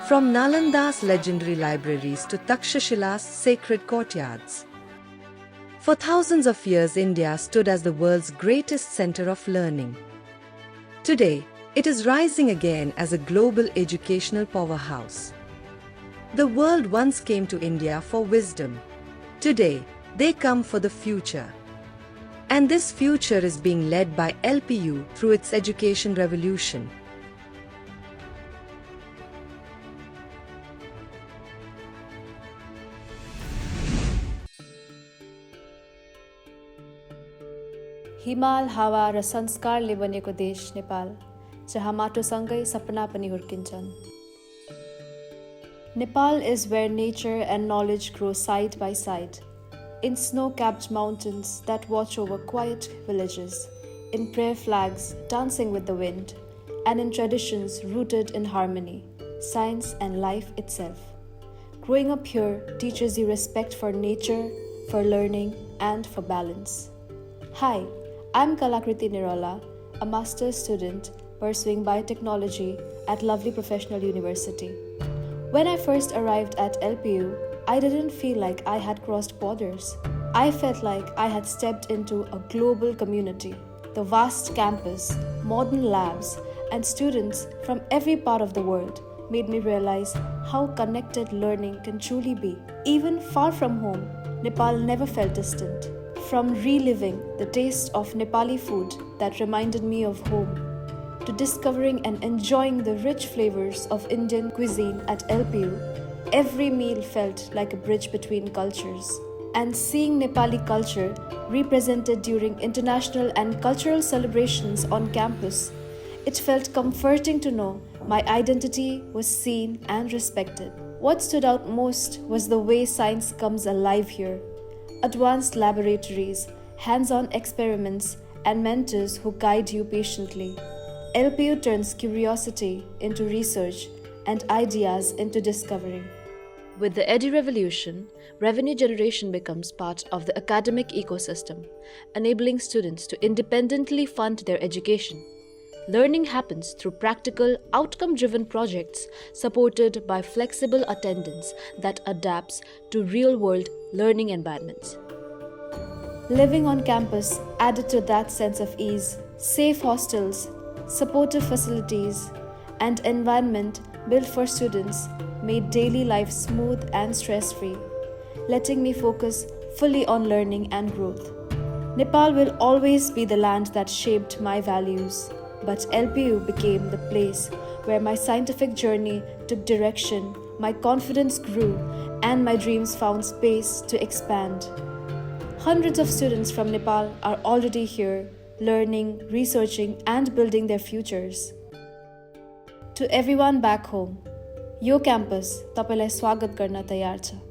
from Nalanda's legendary libraries to Takshashila's sacred courtyards. For thousands of years, India stood as the world's greatest center of learning. Today, it is rising again as a global educational powerhouse. The world once came to India for wisdom. Today, they come for the future. And this future is being led by LPU through its education revolution. हिमाल हावा र संस्कारले बनेको देश नेपाल, जहाँ माटोसँगै सपना पनि हुर्किन्छन्। Nepal is where nature and knowledge grow side by side, in snow-capped mountains that watch over quiet villages, in prayer flags dancing with the wind, and in traditions rooted in harmony, science and life itself. Growing up here teaches you respect for nature, for learning, and for balance. Hi, I'm Kalakriti Nirola, a master's student pursuing biotechnology at Lovely Professional University. When I first arrived at LPU, I didn't feel like I had crossed borders. I felt like I had stepped into a global community. The vast campus, modern labs, and students from every part of the world made me realize how connected learning can truly be. Even far from home, Nepal never felt distant. From reliving the taste of Nepali food that reminded me of home, to discovering and enjoying the rich flavors of Indian cuisine at LPU, every meal felt like a bridge between cultures. And seeing Nepali culture represented during international and cultural celebrations on campus, it felt comforting to know my identity was seen and respected. What stood out most was the way science comes alive here. Advanced laboratories, hands-on experiments, and mentors who guide you patiently. LPU turns curiosity into research and ideas into discovery. With the Edu Revolution, revenue generation becomes part of the academic ecosystem, enabling students to independently fund their education. Learning happens through practical, outcome-driven projects supported by flexible attendance that adapts to real-world learning environments. Living on campus added to that sense of ease. Safe hostels, supportive facilities, and environment built for students made daily life smooth and stress-free, letting me focus fully on learning and growth. Nepal will always be the land that shaped my values, but LPU became the place where my scientific journey took direction, my confidence grew, and my dreams found space to expand. Hundreds of students from Nepal are already here, learning, researching, and building their futures. To everyone back home, yo campus तपाईलाई स्वागत गर्न तयार छ।